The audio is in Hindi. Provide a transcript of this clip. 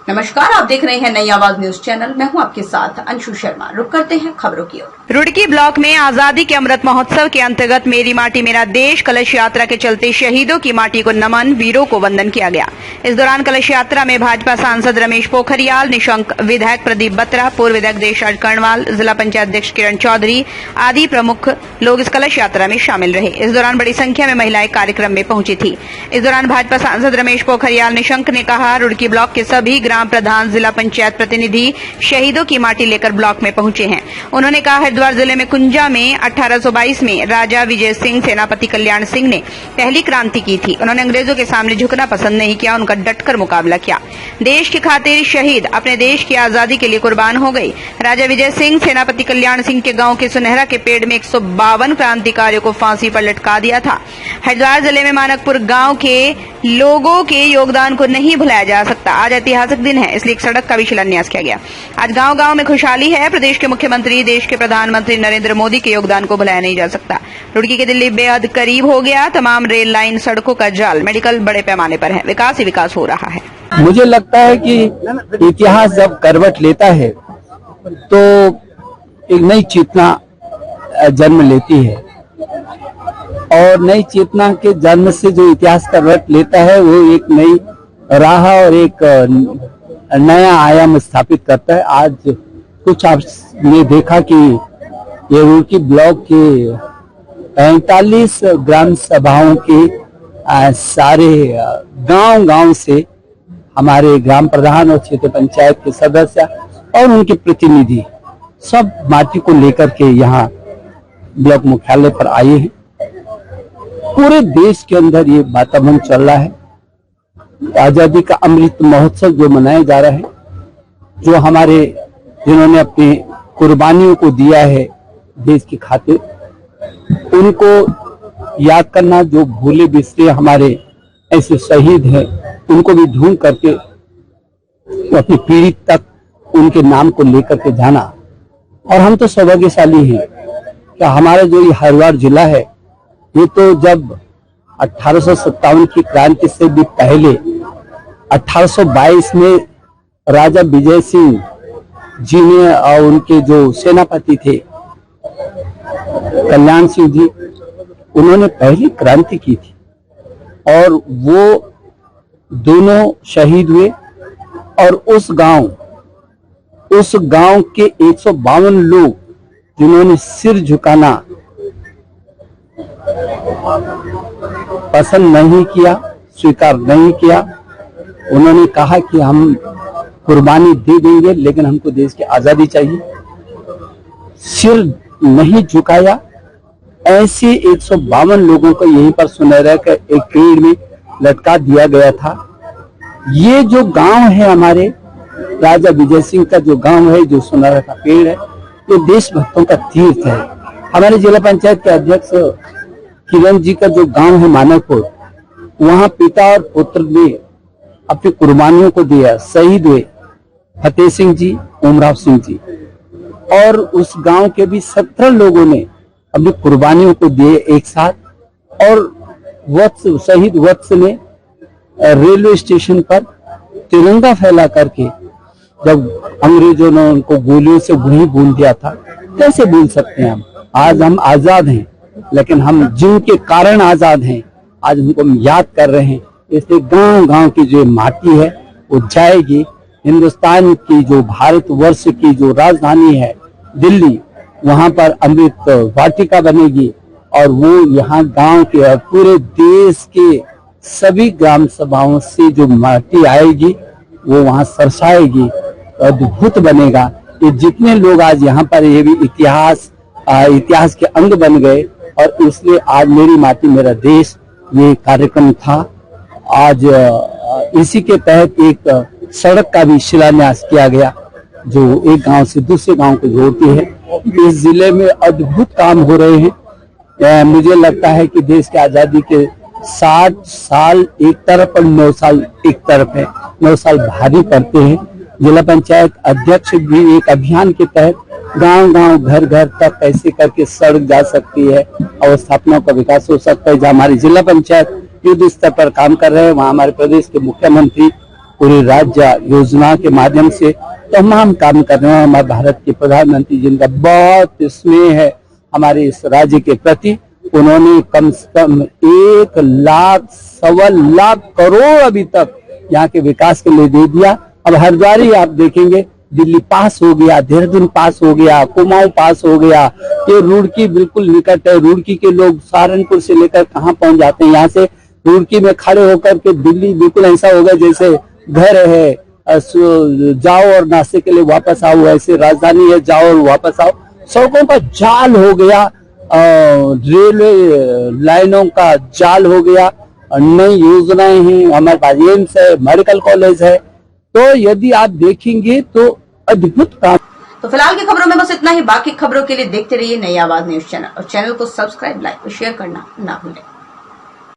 नमस्कार, आप देख रहे हैं नई आवाज न्यूज चैनल। मैं हूं आपके साथ अंशु शर्मा। रुक करते हैं खबरों की ओर। रुड़की ब्लॉक में आजादी के अमृत महोत्सव के अंतर्गत मेरी माटी मेरा देश कलश यात्रा के चलते शहीदों की माटी को नमन, वीरों को वंदन किया गया। इस दौरान कलश यात्रा में भाजपा सांसद रमेश पोखरियाल निशंक, विधायक प्रदीप बत्रा, पूर्व विधायक देशराज कर्णवाल, जिला पंचायत अध्यक्ष किरण चौधरी आदि प्रमुख लोग इस कलश यात्रा में शामिल रहे। इस दौरान बड़ी संख्या में महिलाएं कार्यक्रम में पहुंची थी। इस दौरान भाजपा सांसद रमेश पोखरियाल निशंक ने कहा, रुड़की ब्लॉक के सभी ग्राम प्रधान, जिला पंचायत प्रतिनिधि शहीदों की माटी लेकर ब्लॉक में पहुंचे हैं। उन्होंने कहा, हरिद्वार जिले में कुंजा में 1822 में राजा विजय सिंह, सेनापति कल्याण सिंह ने पहली क्रांति की थी। उन्होंने अंग्रेजों के सामने झुकना पसंद नहीं किया, उनका डटकर मुकाबला किया। देश की खातिर शहीद अपने देश की आजादी के लिए कुर्बान हो गई। राजा विजय सिंह, सेनापति कल्याण सिंह के गांव के सुनहरा के पेड़ में 152 क्रांतिकारियों को फांसी पर लटका दिया था। हरिद्वार जिले में मानकपुर गांव के लोगों के योगदान को नहीं भुलाया जा सकता। आज ऐतिहासिक दिन है, इसलिए एक सड़क का भी शिलान्यास किया गया। आज गांव गांव में खुशहाली है। प्रदेश के मुख्यमंत्री, देश के प्रधानमंत्री नरेंद्र मोदी के योगदान को भुलाया नहीं जा सकता। रुड़की के दिल्ली बेहद करीब हो गया। तमाम रेल लाइन, सड़कों का जाल, मेडिकल बड़े पैमाने पर है। विकास ही विकास हो रहा है। मुझे लगता है कि इतिहास जब करवट लेता है तो एक नई चेतना जन्म लेती है, और नई चेतना के जन्म से जो इतिहास करवट लेता है वो एक नई राह और एक नया आयाम स्थापित करता है। आज कुछ आपने देखा कि ये रुड़की ब्लॉक के 45 ग्राम सभाओं के सारे गांव से हमारे ग्राम प्रधान और क्षेत्र पंचायत के सदस्य और उनके प्रतिनिधि सब माटी को लेकर के यहाँ ब्लॉक मुख्यालय पर आए हैं। पूरे देश के अंदर ये वातावरण चल रहा है। आजादी का अमृत महोत्सव जो मनाया जा रहा है, जो हमारे जिन्होंने अपनी कुर्बानियों को दिया है देश की खातिर, उनको याद करना, जो भूले बिसरे हमारे ऐसे शहीद हैं उनको भी ढूंढ करके अपनी पीढ़ी तक उनके नाम को लेकर के जाना। और हम तो सौभाग्यशाली हैं कि हमारा जो ये हरिद्वार जिला है, ये तो जब 1857 की क्रांति से भी पहले 1822 में राजा विजय सिंह जी ने और उनके जो सेनापति थे कल्याण सिंह जी, उन्होंने पहली क्रांति की थी और वो दोनों शहीद हुए। और उस गांव के 152 लोग जिन्होंने सिर झुकाना पसंद नहीं किया, स्वीकार नहीं किया, उन्होंने कहा कि हम कुर्बानी दे देंगे लेकिन हमको देश की आजादी चाहिए, सिर नहीं झुकाया। ऐसे 152 लोगों को यहीं पर सुनहरा के एक पेड़ में लटका दिया गया था। ये जो गांव है हमारे राजा विजय सिंह का जो गांव है, जो सुनहरा का पेड़ है, ये देशभक्तों का तीर्थ है। हमारे जिला पंचायत के अध्यक्ष किरण जी का जो गांव है मानकपुर, वहां पिता और पुत्र ने अपनी कुर्बानियों को दिया, शहीद हुए फतेह सिंह जी, ओमराव सिंह जी, और उस गांव के भी 17 लोगों ने अपनी कुर्बानियों को दिए एक साथ। और शहीद वत्स ने रेलवे स्टेशन पर तिरंगा फैला करके, जब अंग्रेजों ने उनको गोलियों से वहीं भून दिया था, कैसे भूल सकते हैं हम? आज हम आजाद हैं, लेकिन हम जिनके कारण आजाद हैं आज उनको हम याद कर रहे हैं। इसलिए गांव गांव की जो माटी है वो जाएगी। हिंदुस्तान की जो भारतवर्ष की जो राजधानी है दिल्ली, वहां पर अमृत वाटिका बनेगी और वो यहाँ गांव के और पूरे देश के सभी ग्राम सभाओं से जो माटी आएगी वो वहां सरसाएगी, अद्भुत बनेगा। ये जितने लोग आज यहाँ पर, ये भी इतिहास के अंग बन गए। और इसलिए आज मेरी माटी मेरा देश ये कार्यक्रम था। आज इसी के तहत एक सड़क का भी शिलान्यास किया गया जो एक गांव से दूसरे गांव को जोड़ती है। इस जिले में अद्भुत काम हो रहे हैं। मुझे लगता है कि देश की आजादी के 60 साल एक तरफ और 9 साल एक तरफ है। 9 साल भारी पड़ते हैं। जिला पंचायत अध्यक्ष भी एक अभियान के तहत गांव गांव घर घर तक कैसे करके सड़क जा सकती है, अवस्थापना का विकास हो सकता है। जहाँ हमारी जिला पंचायत युद्ध स्तर पर काम कर रहे हैं, वहाँ हमारे प्रदेश के मुख्यमंत्री पूरे राज्य योजना के माध्यम से तमाम काम कर रहे हैं। हमारे भारत के प्रधानमंत्री जिनका बहुत स्नेह है हमारे इस राज्य के प्रति, उन्होंने कम से कम 1 लाख 1.25 लाख करोड़ अभी तक यहाँ के विकास के लिए दे दिया। अब हरिद्वार ही आप देखेंगे, दिल्ली पास हो गया, देहरादून पास हो गया, कुमाऊं पास हो गया, ये रुड़की बिल्कुल निकट है। रुड़की के लोग सहारनपुर से लेकर कहाँ पहुंच जाते हैं, यहाँ से रुड़की में खड़े होकर के दिल्ली बिल्कुल ऐसा होगा जैसे घर है, जाओ और नाश्ते के लिए वापस आओ, ऐसे राजधानी है, जाओ और वापस आओ। सड़कों का जाल हो गया, रेलवे लाइनों का जाल हो गया, नई योजनाएं हैं, हमारे पास एम्स है, मेडिकल कॉलेज है। तो यदि आप देखेंगे तो अद्भुत काम। तो फिलहाल की खबरों में बस इतना ही। बाकी खबरों के लिए देखते रहिए नई आवाज न्यूज चैनल और चैनल को सब्सक्राइब, लाइक और शेयर करना ना भूलें।